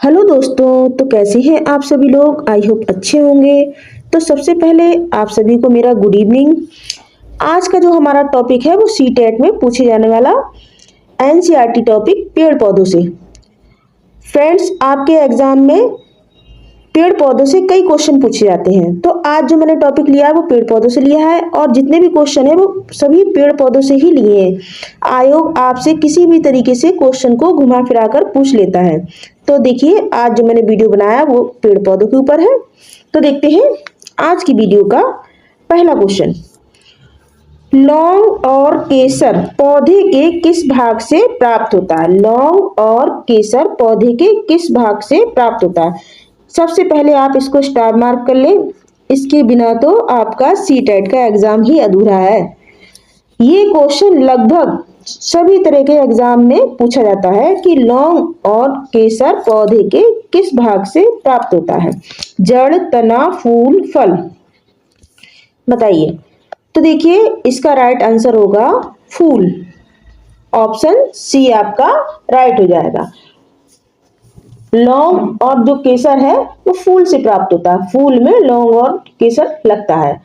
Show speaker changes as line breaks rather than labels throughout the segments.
Hello दोस्तों, तो कैसे हैं आप सभी लोग। आई होप अच्छे होंगे। तो सबसे पहले आप सभी को मेरा गुड इवनिंग। आज का जो हमारा टॉपिक है वो सीटेट में पूछे जाने वाला एनसीईआरटी टॉपिक पेड़ पौधों से। फ्रेंड्स, आपके एग्जाम में पेड़ पौधों से कई क्वेश्चन पूछे जाते हैं, तो आज जो मैंने टॉपिक लिया है वो पेड़ पौधों से लिया है और जितने भी क्वेश्चन है वो सभी पेड़ पौधों से ही लिए हैं। आयोग आपसे किसी भी तरीके से क्वेश्चन को घुमा फिरा कर पूछ लेता है। तो देखिए, आज जो मैंने वीडियो बनाया वो पेड़ पौधों के ऊपर है। तो देखते हैं आज की वीडियो का पहला क्वेश्चन। लौंग और केसर पौधे के किस भाग से प्राप्त होता है। लौंग और केसर पौधे के किस भाग से प्राप्त होता है। सबसे पहले आप इसको स्टार मार्क कर लें, इसके बिना तो आपका सीटेट का एग्जाम ही अधूरा है। ये क्वेश्चन लगभग सभी तरह के एग्जाम में पूछा जाता है कि लौंग और केसर पौधे के किस भाग से प्राप्त होता है। जड़, तना, फूल, फल, बताइए। तो देखिए, इसका राइट आंसर होगा फूल। ऑप्शन सी आपका राइट हो जाएगा। लौंग और जो केसर है वो फूल से प्राप्त होता है। फूल में लौंग और केसर लगता है।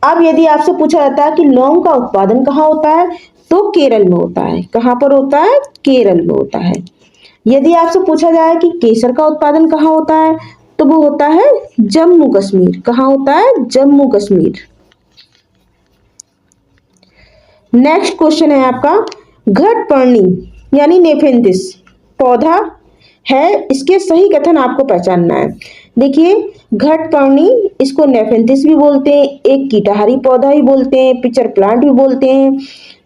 अब यदि आपसे पूछा जाता है कि लौंग का उत्पादन कहाँ होता है, तो केरल में होता है। कहाँ पर होता है? केरल में होता है। यदि आपसे पूछा जाए कि केसर का उत्पादन कहाँ होता है, तो वो होता है जम्मू कश्मीर। कहाँ होता है? जम्मू कश्मीर। नेक्स्ट क्वेश्चन है आपका, घटपर्णी यानी नेफेंथिस पौधा है, इसके सही कथन आपको पहचानना है। देखिए, घटपर्णी इसको नेफेंथिस भी बोलते हैं, एक कीटाहारी पौधा ही बोलते हैं, पिचर प्लांट भी बोलते हैं।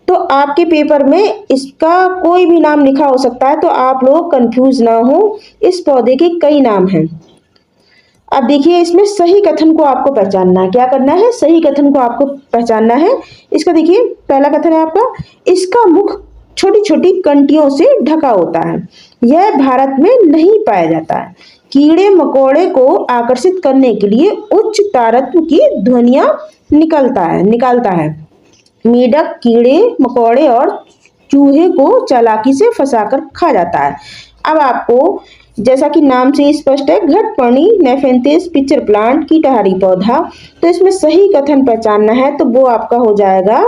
तो आपके पेपर में इसका कोई भी नाम लिखा हो सकता है, तो आप लोग कंफ्यूज ना हो। इस पौधे के कई नाम हैं। अब देखिए, इसमें सही कथन को आपको पहचानना है। क्या करना है? सही कथन को आपको पहचानना है। इसका देखिए, पहला कथन है आपका, इसका मुख छोटी छोटी कंटियों से ढका होता है। यह भारत में नहीं पाया जाता है। कीड़े मकोड़े को आकर्षित करने के लिए उच्च तारत्व की ध्वनियां निकालता है। मेढक कीड़े मकोड़े और चूहे को चालाकी से फंसाकर खा जाता है। अब आपको जैसा कि नाम से स्पष्ट है, घटपर्णी, नेफेंथिस, पिचर प्लांट, कीटाहारी पौधा, तो इसमें सही कथन पहचानना है। तो वो आपका हो जाएगा,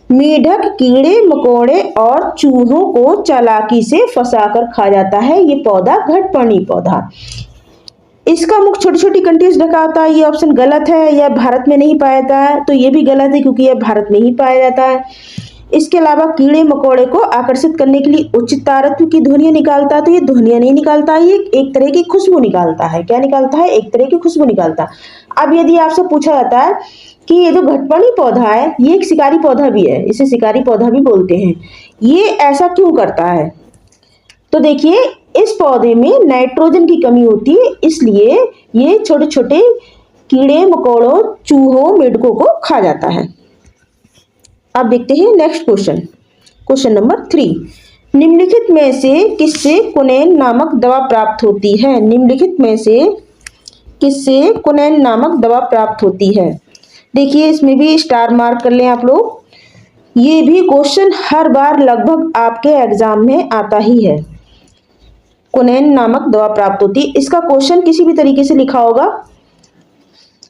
मेढक कीड़े मकोड़े और चूहों को चालाकी से फंसाकर खा जाता है ये पौधा, घटपर्णी पौधा। इसका मुख छोटी छोटी कंट्रीज से ढका होता है, ये ऑप्शन गलत है। यह भारत में नहीं पाया जाता है, तो ये भी गलत है क्योंकि यह भारत में ही पाया जाता है। इसके अलावा कीड़े मकोड़े को आकर्षित करने के लिए उच्च तारत्व की ध्वनियां निकालता है, तो ये ध्वनियां नहीं निकालता है, ये एक तरह की खुशबू निकालता है। क्या निकालता है? एक तरह की खुशबू निकालता है। अब यदि आपसे पूछा जाता है कि ये जो घटपर्णी पौधा है ये एक शिकारी पौधा भी है, इसे शिकारी पौधा भी बोलते हैं, ये ऐसा क्यों करता है? तो देखिए, इस पौधे में नाइट्रोजन की कमी होती है, इसलिए ये छोटे छोटे कीड़े मकोड़ों, चूहों, मेढकों को खा जाता है। अब देखते हैं नेक्स्ट क्वेश्चन। क्वेश्चन नंबर 3, निम्नलिखित में से किससे कुनैन नामक दवा प्राप्त होती है। निम्नलिखित में से किससे कुनैन नामक दवा प्राप्त होती है। देखिए, इसमें भी स्टार मार्क कर लें आप लोग। ये भी क्वेश्चन हर बार लगभग आपके एग्जाम में आता ही है। कुनैन नामक दवा प्राप्त होती है, इसका क्वेश्चन किसी भी तरीके से लिखा होगा,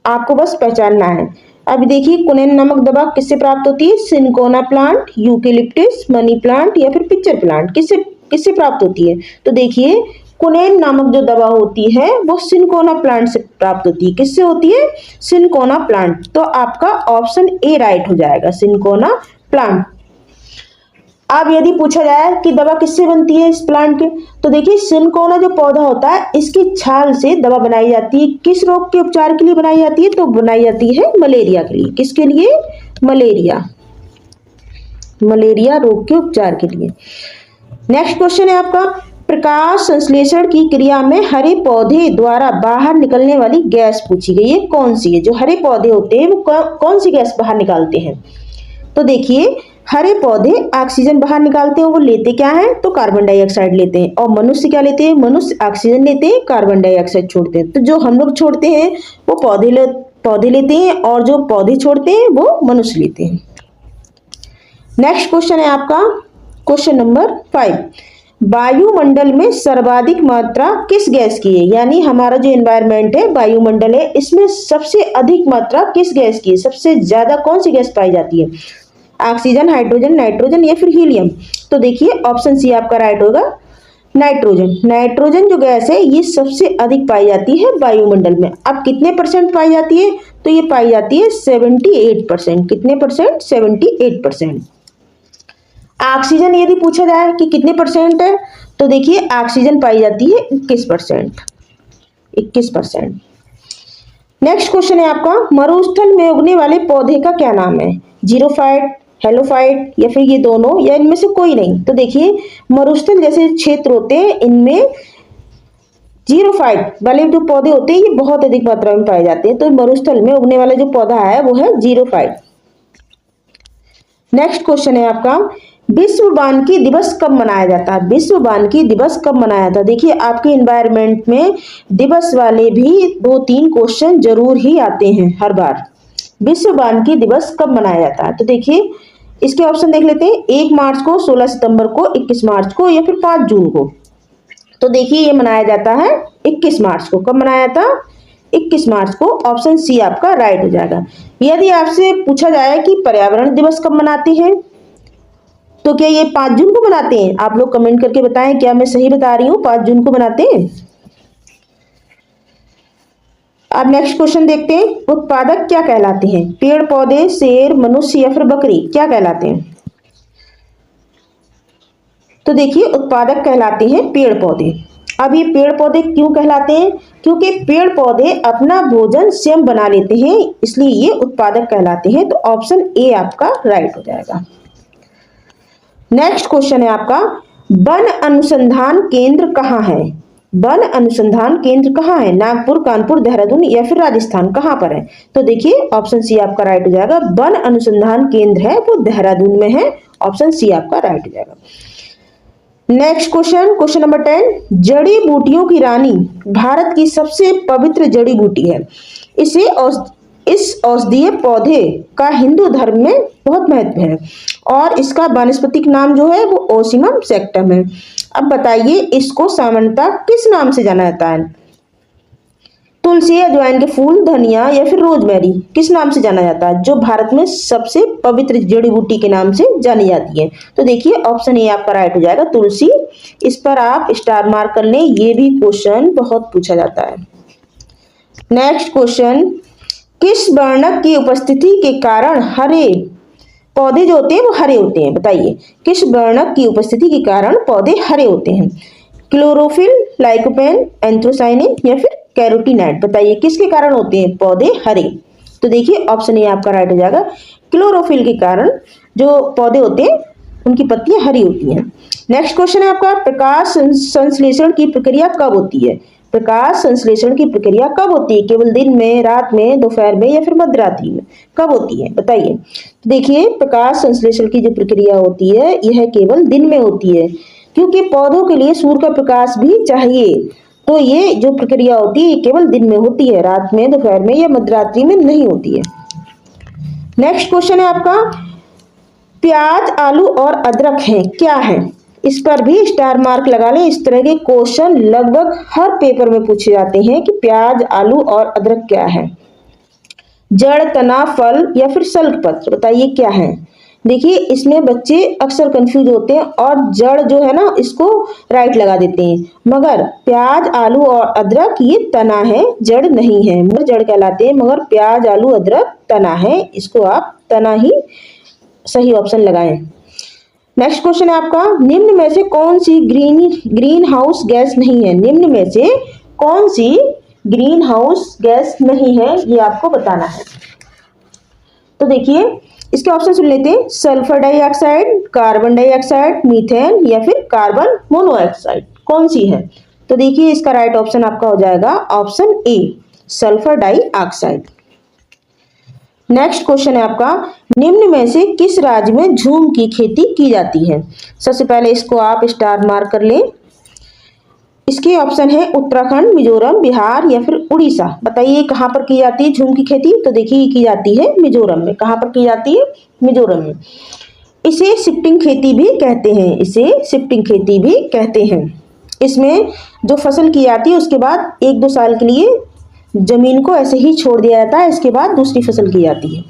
आपको बस पहचानना है। अब देखिए, कुनैन नामक दवा किससे प्राप्त होती है। Cinchona plant, eucalyptus, money plant या फिर पिक्चर प्लांट, किससे प्राप्त होती है। तो देखिए, कुनैन नामक जो दवा होती है वो सिनकोना प्लांट से प्राप्त होती है। किससे होती है? Cinchona plant. तो आपका ऑप्शन ए राइट हो जाएगा, सिनकोना प्लांट। अब यदि पूछा जाए कि दवा किससे बनती है इस प्लांट के, तो देखिए, सिनकोना जो पौधा होता है इसकी छाल से दवा बनाई जाती है। किस रोग के उपचार के लिए बनाई जाती है? तो बनाई जाती है मलेरिया के लिए। किसके लिए? मलेरिया रोग के उपचार के लिए। नेक्स्ट क्वेश्चन है आपका, प्रकाश संश्लेषण की क्रिया में हरे पौधे द्वारा बाहर निकलने वाली गैस पूछी गई है, कौन सी है। जो हरे पौधे होते हैं वो कौन सी गैस बाहर निकालते हैं। तो देखिए, हरे पौधे ऑक्सीजन बाहर निकालते हैं। वो लेते क्या है? तो कार्बन डाइऑक्साइड लेते हैं। और मनुष्य क्या लेते हैं? मनुष्य ऑक्सीजन लेते हैं, कार्बन डाइऑक्साइड छोड़ते हैं। तो जो हम लोग छोड़ते हैं वो पौधे लेते हैं, और जो पौधे छोड़ते हैं वो मनुष्य लेते हैं। नेक्स्ट क्वेश्चन है आपका क्वेश्चन नंबर 5, वायुमंडल में सर्वाधिक मात्रा किस गैस की है, यानी हमारा जो एनवायरनमेंट है वायुमंडल है, इसमें सबसे अधिक मात्रा किस गैस की है, सबसे ज्यादा कौन सी गैस पाई जाती है, ऑक्सीजन, हाइड्रोजन, नाइट्रोजन या फिर हीलियम। तो देखिए ऑप्शन सी आपका राइट होगा, नाइट्रोजन। नाइट्रोजन जो गैस है ये सबसे अधिक पाई जाती है वायुमंडल में। अब कितने परसेंट पाई जाती है, तो ये पाई जाती है 78%। कितने परसेंट, 78%। ऑक्सीजन यदि पूछा जाए कि कितने परसेंट है, तो देखिए ऑक्सीजन पाई जाती है 21%। 21%। नेक्स्ट क्वेश्चन है आपका, मरुस्थल में उगने वाले पौधे का क्या नाम है, जीरोफाइट, हेलोफाइट या फिर ये दोनों या इनमें से कोई नहीं। तो देखिए मरुस्थल जैसे क्षेत्र होते हैं इनमें जीरोफाइट वाले जो पौधे होते हैं ये बहुत अधिक मात्रा में पाए जाते हैं। तो मरुस्थल में उगने वाला जो पौधा है वो है जीरोफाइट। नेक्स्ट क्वेश्चन है आपका, विश्व वानिकी दिवस कब मनाया जाता है, विश्व वानिकी दिवस कब मनाया था। देखिए आपके एनवायरनमेंट में दिवस वाले भी 2-3 क्वेश्चन जरूर ही आते हैं हर बार। विश्व वानिकी दिवस कब मनाया जाता है, तो देखिए इसके ऑप्शन देख लेते हैं, 1 मार्च को, 16 सितंबर को, 21 मार्च को या फिर 5 जून को। तो देखिए ये मनाया जाता है 21 मार्च को। कब मनाया था, 21 मार्च को। ऑप्शन सी आपका राइट हो जाएगा। यदि आपसे पूछा जाए कि पर्यावरण दिवस कब मनाते हैं, तो क्या ये 5 जून को मनाते हैं, आप लोग कमेंट करके बताएं क्या मैं सही बता रही हूँ, 5 जून को मनाते हैं। अब नेक्स्ट क्वेश्चन देखते हैं, उत्पादक क्या कहलाते हैं, पेड़ पौधे, शेर, मनुष्य या फिर बकरी, क्या कहलाते हैं। तो देखिए उत्पादक कहलाते हैं पेड़ पौधे। अब ये पेड़ पौधे क्यों कहलाते हैं, क्योंकि पेड़ पौधे अपना भोजन स्वयं बना लेते हैं, इसलिए ये उत्पादक कहलाते हैं। तो ऑप्शन ए आपका राइट हो जाएगा। नेक्स्ट क्वेश्चन है आपका, वन अनुसंधान केंद्र कहाँ है, वन अनुसंधान केंद्र कहाँ है, नागपुर, कानपुर, देहरादून या फिर राजस्थान, कहाँ पर है। तो देखिए ऑप्शन सी आपका राइट हो जाएगा, वन अनुसंधान केंद्र है वो देहरादून में है। ऑप्शन सी आपका राइट हो जाएगा। नेक्स्ट क्वेश्चन, क्वेश्चन नंबर 10, जड़ी बूटियों की रानी भारत की सबसे पवित्र जड़ी बूटी है, इस औषधीय पौधे का हिंदू धर्म में बहुत महत्व है और इसका वानस्पतिक नाम जो है वो ओसिमम सैक्टम है। अब बताइए इसको सामान्यतः किस नाम से जाना जाता है, तुलसी, अजवाइन के फूल, धनिया या फिर रोजमेरी, किस नाम से जाना जाता है, जो भारत में सबसे पवित्र जड़ी बूटी के नाम से जानी जाती है। तो देखिए ऑप्शन ए आपका राइट हो जाएगा, तुलसी। इस पर आप स्टार मार्क कर लें, ये भी क्वेश्चन बहुत पूछा जाता है। नेक्स्ट क्वेश्चन, किस वर्णक की उपस्थिति के कारण हरे पौधे जो होते हैं वो हरे होते हैं, बताइए किस वर्णक की उपस्थिति के कारण पौधे हरे होते हैं, क्लोरोफिल, लाइकोपेन, एंथ्रोसाइनिन या फिर कैरोटीनॉइड, बताइए किसके कारण होते हैं पौधे हरे। तो देखिए ऑप्शन ए आपका राइट हो जाएगा, क्लोरोफिल के कारण जो पौधे होते हैं उनकी पत्तियां हरी होती हैं। नेक्स्ट क्वेश्चन है आपका, प्रकाश संश्लेषण की प्रक्रिया कब होती है, प्रकाश संश्लेषण की प्रक्रिया कब होती है, केवल दिन में, रात में, दोपहर में या फिर मध्यरात्रि में, कब होती है बताइए। तो देखिए प्रकाश संश्लेषण की जो प्रक्रिया होती है यह केवल दिन में होती है, क्योंकि पौधों के लिए सूर्य का प्रकाश भी चाहिए। तो ये जो प्रक्रिया होती है ये केवल दिन में होती है, रात में, दोपहर में या मध्यरात्रि में नहीं होती है। नेक्स्ट क्वेश्चन है आपका, प्याज, आलू और अदरक है क्या है, इस पर भी स्टार मार्क लगा लें। इस तरह के क्वेश्चन लगभग हर पेपर में पूछे जाते हैं कि प्याज, आलू और अदरक क्या है, जड़, तना, फल या फिर सल्क पत्र, बताइए क्या है। देखिए इसमें बच्चे अक्सर कंफ्यूज होते हैं और जड़ जो है ना इसको राइट लगा देते हैं, मगर प्याज, आलू और अदरक ये तना है, जड़ नहीं है, मगर जड़ कहलाते हैं, मगर प्याज, आलू, अदरक तना है, इसको आप तना ही सही ऑप्शन लगाएं। नेक्स्ट क्वेश्चन है आपका, निम्न में से कौन सी ग्रीन हाउस गैस नहीं है, निम्न में से कौन सी ग्रीन हाउस गैस नहीं है ये आपको बताना है। तो देखिए इसके ऑप्शन सुन लेते हैं, sulphur dioxide, carbon dioxide, methane या फिर कार्बन मोनोऑक्साइड, कौन सी है। तो देखिए इसका राइट ऑप्शन आपका हो जाएगा option A, sulphur dioxide. Next question है आपका, निम्न में से किस राज्य में झूम की खेती की जाती है। सबसे पहले इसको आप स्टार मार्क कर लें। इसके ऑप्शन है उत्तराखंड, मिजोरम, बिहार या फिर उड़ीसा, बताइए कहाँ पर की जाती है झूम की खेती। तो देखिए की जाती है मिजोरम में। कहाँ पर की जाती है, मिजोरम में। इसे शिफ्टिंग खेती भी कहते हैं, इसे शिफ्टिंग खेती भी कहते हैं। इसमें जो फसल की जाती है उसके बाद 1-2 साल के लिए जमीन को ऐसे ही छोड़ दिया जाता है, इसके बाद दूसरी फसल की जाती है।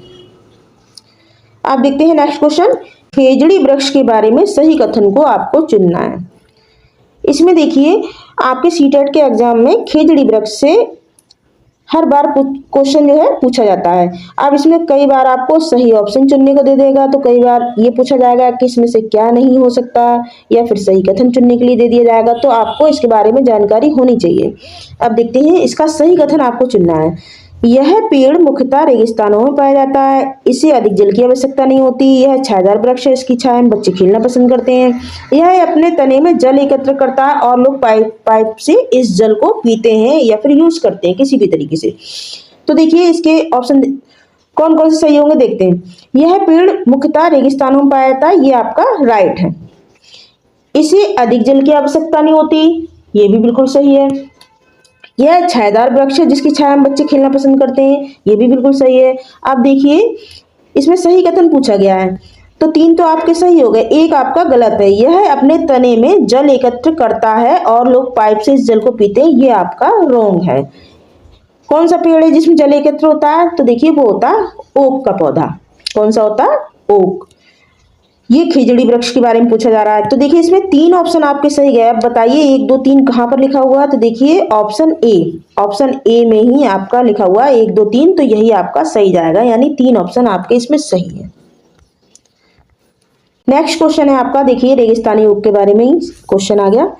आप देखते हैं नेक्स्ट क्वेश्चन, खेजड़ी वृक्ष के बारे में सही कथन को आपको चुनना है। इसमें देखिए आपके सीटेट के एग्जाम में खेजड़ी वृक्ष से हर बार क्वेश्चन जो है पूछा जाता है। अब इसमें कई बार आपको सही ऑप्शन चुनने को दे देगा, तो कई बार ये पूछा जाएगा कि इसमें से क्या नहीं हो सकता, या फिर सही कथन चुनने के लिए दे दिया जाएगा। तो आपको इसके बारे में जानकारी होनी चाहिए। अब देखते हैं इसका सही कथन आपको चुनना है। यह पेड़ मुख्यतः रेगिस्तानों में पाया जाता है, इसे अधिक जल की आवश्यकता नहीं होती, यह छायादार वृक्ष है, इसकी छाया में बच्चे खेलना पसंद करते हैं, यह अपने तने में जल एकत्र करता है और लोग पाइप से इस जल को पीते हैं या फिर यूज करते हैं किसी भी तरीके से। तो देखिए इसके ऑप्शन कौन कौन से सही होंगे, देखते हैं। यह पेड़ मुख्यतः रेगिस्तानों में पाया जाता है, ये आपका राइट है। इसे अधिक जल की आवश्यकता नहीं होती, ये भी बिल्कुल सही है। यह छायादार वृक्ष है, जिसकी छाया में बच्चे खेलना पसंद करते हैं, ये भी बिल्कुल सही है। आप देखिए इसमें सही कथन पूछा गया है, तो 3 तो आपके सही हो गए, 1 आपका गलत है। यह अपने तने में जल एकत्र करता है और लोग पाइप से इस जल को पीते हैं, ये आपका रॉन्ग है। कौन सा पेड़ है जिसमें जल एकत्र होता है, तो देखिए वो होता है ओक का पौधा। कौन सा होता है, ओक। ये खेजड़ी वृक्ष के बारे में पूछा जा रहा है। तो देखिए इसमें 3 ऑप्शन आपके सही गए। अब बताइए 1, 2, 3 कहाँ पर लिखा हुआ है, तो देखिए ऑप्शन ए में ही आपका लिखा हुआ है 1, 2, 3, तो यही आपका सही जाएगा, यानी 3 ऑप्शन आपके इसमें सही है। नेक्स्ट क्वेश्चन है आपका, देखिए रेगिस्तानी ओक के बारे में ही क्वेश्चन आ गया।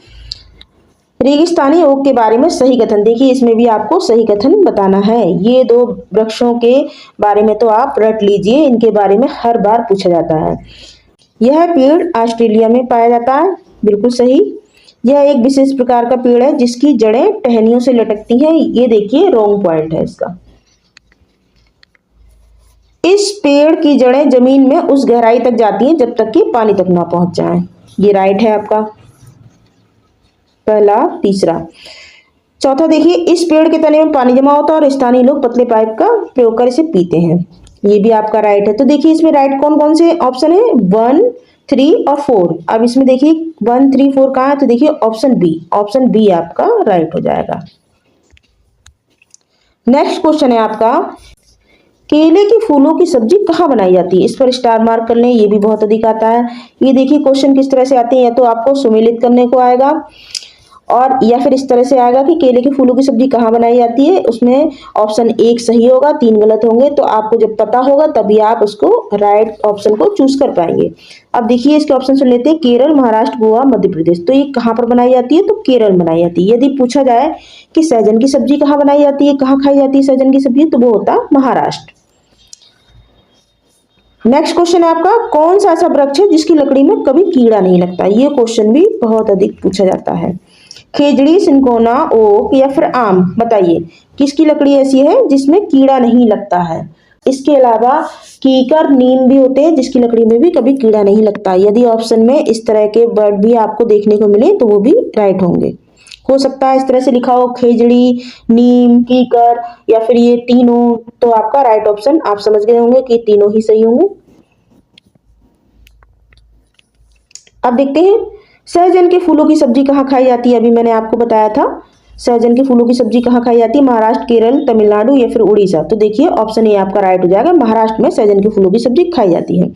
रेगिस्तानी ओक के बारे में सही कथन, देखिए इसमें भी आपको सही कथन बताना है। ये 2 वृक्षों के बारे में तो आप रट लीजिए, इनके बारे में हर बार पूछा जाता है। यह पेड़ ऑस्ट्रेलिया में पाया जाता है, बिल्कुल सही। यह एक विशेष प्रकार का पेड़ है जिसकी जड़ें टहनियों से लटकती हैं, ये देखिए रॉन्ग पॉइंट है इसका। इस पेड़ की जड़ें जमीन में उस गहराई तक जाती हैं जब तक कि पानी तक ना पहुंच जाए, ये राइट है आपका पहला। तीसरा, चौथा देखिए इस पेड़ के तने में पानी जमा होता है और स्थानीय लोग पतले पाइप का प्रयोग कर इसे पीते हैं, ये भी आपका राइट है। तो देखिए इसमें राइट कौन कौन से ऑप्शन है, 1, 3 और 4। अब इसमें देखिए 1, 3, 4 कहाँ है, तो देखिए ऑप्शन बी आपका राइट हो जाएगा। नेक्स्ट क्वेश्चन है आपका, केले के फूलों की सब्जी कहाँ बनाई जाती है, इस पर स्टार मार्क कर लें, ये भी बहुत अधिक आता है। ये देखिए क्वेश्चन किस तरह से आते हैं, या तो आपको सुमेलित करने को आएगा और या फिर इस तरह से आएगा कि केले के फूलों की सब्जी कहाँ बनाई जाती है। उसमें ऑप्शन 1 सही होगा, 3 गलत होंगे। तो आपको जब पता होगा तभी आप उसको राइट ऑप्शन को चूज कर पाएंगे। अब देखिए इसके ऑप्शन सुन लेते हैं, केरल, महाराष्ट्र, गोवा, मध्य प्रदेश। तो ये कहाँ पर बनाई जाती है, तो केरल बनाई जाती है। यदि पूछा जाए कि सहजन की सब्जी कहाँ बनाई जाती है, कहाँ खाई जाती है सहजन की सब्जी, तो वो होता है महाराष्ट्र। नेक्स्ट क्वेश्चन है आपका, कौन सा ऐसा वृक्ष है जिसकी लकड़ी में कभी कीड़ा नहीं लगता, ये क्वेश्चन भी बहुत अधिक पूछा जाता है। खेजड़ी, सिंकोना, ओक या फिर आम, बताइए किसकी लकड़ी ऐसी है जिसमें कीड़ा नहीं लगता है। इसके अलावा कीकर, नीम भी होते हैं जिसकी लकड़ी में भी कभी कीड़ा नहीं लगता। यदि ऑप्शन में इस तरह के वर्ड भी आपको देखने को मिले तो वो भी राइट होंगे। हो सकता है इस तरह से लिखा हो, खेजड़ी, नीम, कीकर या फिर ये तीनों, तो आपका राइट ऑप्शन आप समझ गए होंगे कि तीनों ही सही होंगे। अब देखते हैं सहजन के फूलों की सब्जी कहाँ खाई जाती है। अभी मैंने आपको बताया था सहजन के फूलों की सब्जी कहाँ खाई जाती है, महाराष्ट्र, केरल, तमिलनाडु या फिर उड़ीसा। तो देखिए ऑप्शन ए आपका राइट हो जाएगा, महाराष्ट्र में सहजन के फूलों की सब्जी खाई जाती है।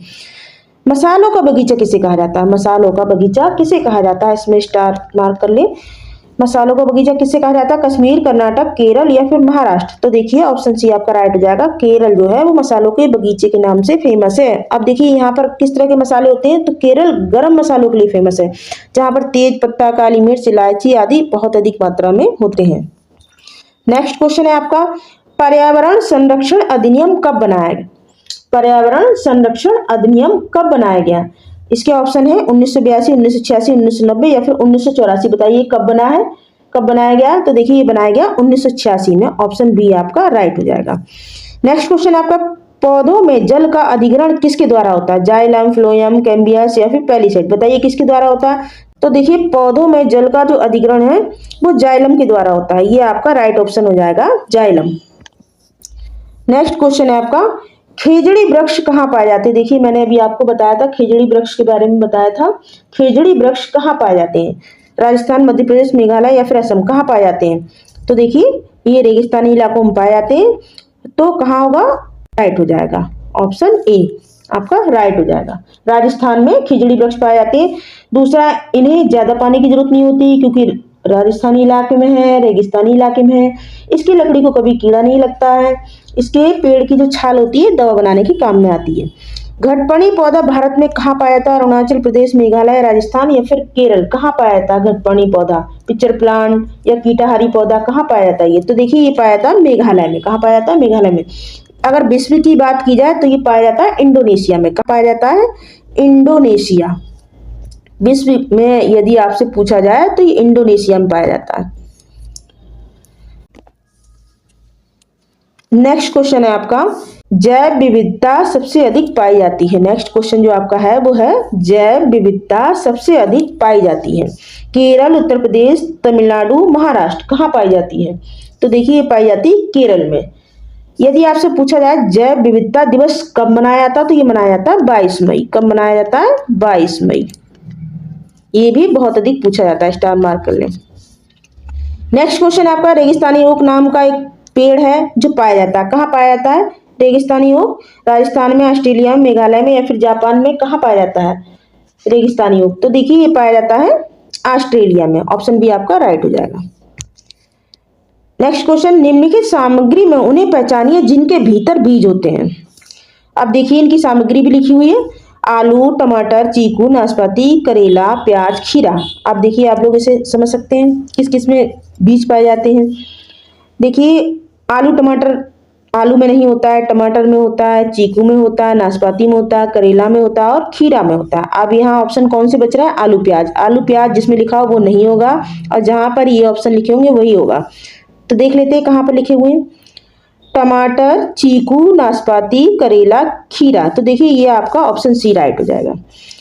मसालों का बगीचा किसे कहा जाता है, मसालों का बगीचा किसे कहा जाता है, इसमें स्टार मार्क कर ले। मसालों का बगीचा किससे कहा जाता है, कश्मीर, कर्नाटक, केरल या फिर महाराष्ट्र। तो देखिए ऑप्शन सी आपका राइट हो जाएगा, केरल जो है वो मसालों के बगीचे के नाम से फेमस है। अब देखिए यहाँ पर किस तरह के मसाले होते हैं, तो केरल गरम मसालों के लिए फेमस है, जहाँ पर तेज पत्ता, काली मिर्च, इलायची आदि बहुत अधिक मात्रा में होते हैं। नेक्स्ट क्वेश्चन है आपका, पर्यावरण संरक्षण अधिनियम कब बनाया गया, पर्यावरण संरक्षण अधिनियम कब बनाया गया। इसके ऑप्शन है 1982, 1986, 1990 या फिर 1984। बताइए कब बना है, कब बनाया गया। तो देखिए ये बनाया गया 1986 में, ऑप्शन बी आपका राइट हो जाएगा। नेक्स्ट क्वेश्चन आपका, पौधों में जल का अधिग्रहण किसके द्वारा होता है, जाइलम, फ्लोएम, कैम्बियस या फिर पेलिसेट। बताइए किसके द्वारा होता है। तो देखिए पौधों में जल का जो अधिग्रहण है वो जाइलम के द्वारा होता है, ये आपका राइट ऑप्शन हो जाएगा, जाइलम। नेक्स्ट क्वेश्चन है आपका, खेजड़ी वृक्ष कहाँ पाए जाते हैं? देखिए मैंने अभी आपको बताया था, खेजड़ी वृक्ष के बारे में बताया था। खेजड़ी वृक्ष कहाँ पाए जाते हैं? राजस्थान, मध्य प्रदेश, मेघालय या फिर असम, कहाँ पाए जाते हैं? तो देखिए ये रेगिस्तानी इलाकों में पाए जाते हैं। तो कहाँ होगा? राइट हो जाएगा, ऑप्शन ए आपका राइट हो जाएगा। राजस्थान में खिजड़ी वृक्ष पाए जाते हैं। दूसरा, इन्हें ज्यादा पानी की जरूरत नहीं होती क्योंकि राजस्थानी इलाके में है, रेगिस्तानी इलाके में है। इसकी लकड़ी को कभी कीड़ा नहीं लगता है। इसके पेड़ की जो छाल होती है दवा बनाने के काम में आती है। घटपर्णी पौधा भारत में कहाँ पाया जाता है? अरुणाचल प्रदेश, मेघालय, राजस्थान या फिर केरल, कहाँ पाया जाता है घटपर्णी पौधा? पिक्चर प्लांट या कीटाहारी पौधा कहाँ पाया जाता है ये? तो देखिए ये पाया जाता है मेघालय में। कहाँ पाया जाता है? मेघालय में। अगर विश्व की बात की जाए तो ये पाया जाता है इंडोनेशिया में। कहाँ पाया जाता है? इंडोनेशिया। विश्व में यदि आपसे पूछा जाए तो ये इंडोनेशिया में पाया जाता है। नेक्स्ट क्वेश्चन है आपका, जैव विविधता सबसे अधिक पाई जाती है। नेक्स्ट क्वेश्चन जो आपका है वो है जैव विविधता सबसे अधिक पाई जाती है। केरल, उत्तर प्रदेश, तमिलनाडु, महाराष्ट्र, कहाँ पाई जाती है? तो देखिए ये पाई जाती है केरल में। यदि आपसे पूछा जाए जैव विविधता दिवस कब मनाया जाता है तो ये मनाया जाता है 22 मई। कब मनाया जाता है? 22 मई। ये भी बहुत अधिक पूछा जाता है, स्टार मार्क कर लें। नेक्स्ट क्वेश्चन आपका, रेगिस्तानी ओक नाम का एक पेड़ है जो पाया जाता है। कहाँ पाया जाता है रेगिस्तानी ओक? राजस्थान में, ऑस्ट्रेलिया में, मेघालय में या फिर जापान में, कहाँ पाया जाता है रेगिस्तानी ओक? तो देखिए ये पाया जाता है ऑस्ट्रेलिया में। ऑप्शन बी आपका राइट हो जाएगा। नेक्स्ट क्वेश्चन, निम्नलिखित सामग्री में उन्हें पहचानिए जिनके भीतर बीज होते हैं। अब देखिए इनकी सामग्री भी लिखी हुई है, आलू, टमाटर, चीकू, नाशपाती, करेला, प्याज, खीरा। अब देखिए आप लोग इसे समझ सकते हैं किस किस में बीज पाए जाते हैं। देखिए आलू, टमाटर आलू में नहीं होता है, टमाटर में होता है, चीकू में होता है, नाशपाती में होता है, करेला में होता है और खीरा में होता है। अब यहाँ ऑप्शन कौन से बच रहा है? आलू प्याज। आलू प्याज जिसमें लिखा हो वो नहीं होगा और जहां पर ये ऑप्शन लिखे होंगे वही होगा। तो देख लेते हैं कहाँ पर लिखे हुए हैं, टमाटर, चीकू, नाशपाती, करेला, खीरा। तो देखिए ये आपका ऑप्शन सी राइट हो जाएगा।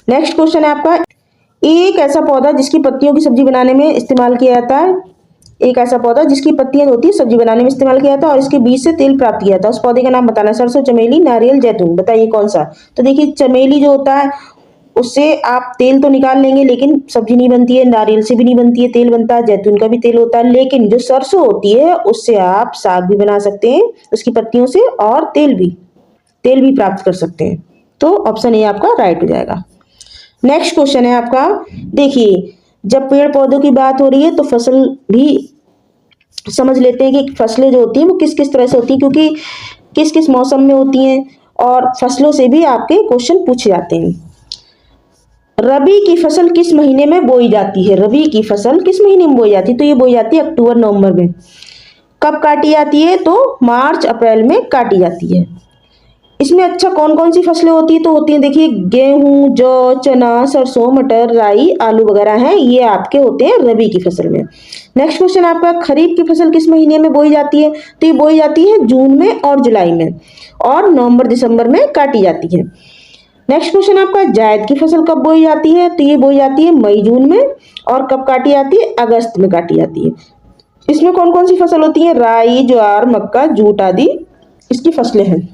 नेक्स्ट क्वेश्चन है आपका, एक ऐसा पौधा जिसकी पत्तियों की सब्जी बनाने में इस्तेमाल किया जाता है। एक ऐसा पौधा जिसकी पत्तियां होती है सब्जी बनाने में इस्तेमाल किया जाता है और इसके बीज से तेल प्राप्त किया जाता है। उस पौधे का नाम बताना। सरसों, चमेली, नारियल, जैतून, बताइए कौन सा? तो देखिए चमेली जो होता है उससे आप तेल तो निकाल लेंगे लेकिन सब्जी नहीं बनती है। नारियल से भी नहीं बनती है, तेल बनता है। जैतून का भी तेल होता है, लेकिन जो सरसों होती है उससे आप साग भी बना सकते हैं उसकी पत्तियों से और तेल भी प्राप्त कर सकते हैं। तो ऑप्शन ए आपका राइट हो जाएगा। नेक्स्ट क्वेश्चन है आपका, देखिए जब पेड़ पौधों की बात हो रही है तो फसल भी समझ लेते हैं कि फसलें जो होती हैं वो किस किस तरह से होती हैं, क्योंकि किस किस मौसम में होती हैं और फसलों से भी आपके क्वेश्चन पूछे जाते हैं। रबी की फसल किस महीने में बोई जाती है? रबी की फसल किस महीने में बोई जाती है? तो ये बोई जाती है अक्टूबर नवंबर में। कब काटी जाती है? तो मार्च अप्रैल में काटी जाती है। इसमें अच्छा कौन कौन सी फसलें होती है? तो होती हैं देखिए गेहूं, जौ, चना, सरसों, मटर, राई, आलू वगैरह हैं, ये आपके होते हैं रबी की फसल में। नेक्स्ट क्वेश्चन आपका, खरीफ की फसल किस महीने में बोई जाती है? तो ये बोई जाती है जून में और जुलाई में और नवंबर दिसंबर में काटी जाती है। नेक्स्ट क्वेश्चन आपका, जायद की फसल कब बोई जाती है? तो ये बोई जाती है मई जून में और कब काटी जाती है? अगस्त में काटी जाती है। इसमें कौन कौन सी फसल होती है? राई, ज्वार, मक्का, जूट आदि इसकी फसलें हैं।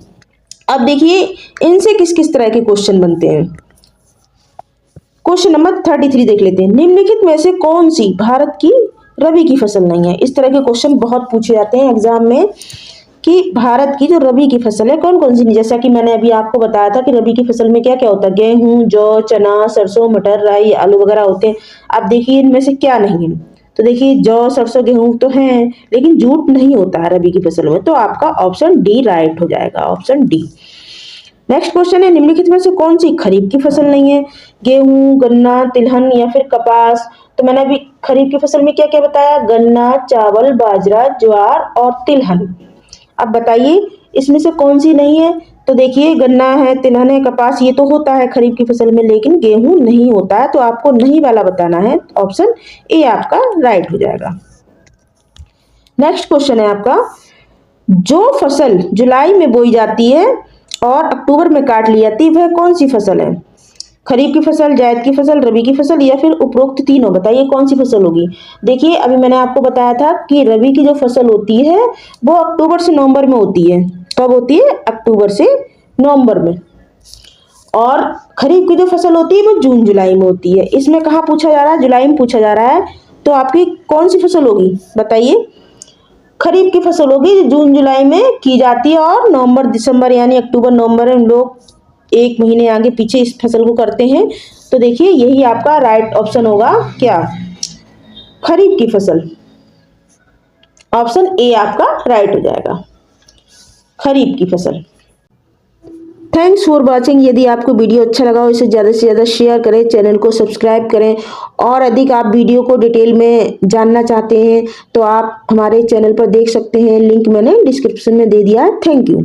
अब देखिए इनसे किस किस तरह के क्वेश्चन बनते हैं। क्वेश्चन नंबर 33 देख लेते हैं, निम्नलिखित में से कौन सी भारत की रबी की फसल नहीं है? इस तरह के क्वेश्चन बहुत पूछे जाते हैं एग्जाम में कि भारत की जो रबी की फसल है कौन कौन सी नहीं। जैसा कि मैंने अभी आपको बताया था कि रबी की फसल में क्या क्या होता है, गेहूं, जौ, चना, सरसों, मटर, राई, आलू वगैरह होते हैं। अब देखिए इनमें से क्या नहीं है? तो देखिए जौ, सरसों, गेहूं तो हैं लेकिन जूट नहीं होता है रबी की फसल में। तो आपका ऑप्शन डी राइट हो जाएगा, ऑप्शन डी। नेक्स्ट क्वेश्चन है, निम्नलिखित में से कौन सी खरीफ की फसल नहीं है? गेहूं, गन्ना, तिलहन या फिर कपास। तो मैंने अभी खरीफ की फसल में क्या क्या बताया, गन्ना, चावल, बाजरा, ज्वार और तिलहन। अब बताइए इसमें से कौन सी नहीं है? तो देखिए गन्ना है, तिलहन है, कपास ये तो होता है खरीफ की फसल में, लेकिन गेहूं नहीं होता है। तो आपको नहीं वाला बताना है, ऑप्शन ए आपका राइट हो जाएगा। नेक्स्ट क्वेश्चन है आपका, जो फसल जुलाई में बोई जाती है और अक्टूबर में काट ली जाती है वह कौन सी फसल है? खरीफ की फसल, जायद की फसल, रबी की फसल या फिर उपरोक्त तीनों, बताइए कौन सी फसल होगी? देखिए अभी मैंने आपको बताया था कि रबी की जो फसल होती है वो अक्टूबर से नवंबर में होती है। कब होती है? अक्टूबर से नवंबर में, और खरीफ की जो फसल होती है वो जून जुलाई में होती है। इसमें कहाँ पूछा जा रहा है, जुलाई में पूछा जा रहा है, तो आपकी कौन सी फसल होगी बताइए। खरीफ की फसल होगी जो जून जुलाई में की जाती है, और नवंबर दिसंबर यानी अक्टूबर नवंबर में लोग एक महीने आगे पीछे इस फसल को करते हैं। तो देखिए यही आपका राइट ऑप्शन होगा, क्या, खरीफ की फसल। ऑप्शन ए आपका राइट हो जाएगा, खरीफ की फसल। Thanks for watching. यदि आपको वीडियो अच्छा लगा हो इसे ज़्यादा से ज़्यादा शेयर करें, चैनल को सब्सक्राइब करें, और अधिक आप वीडियो को डिटेल में जानना चाहते हैं तो आप हमारे चैनल पर देख सकते हैं, लिंक मैंने डिस्क्रिप्शन में दे दिया है। Thank you.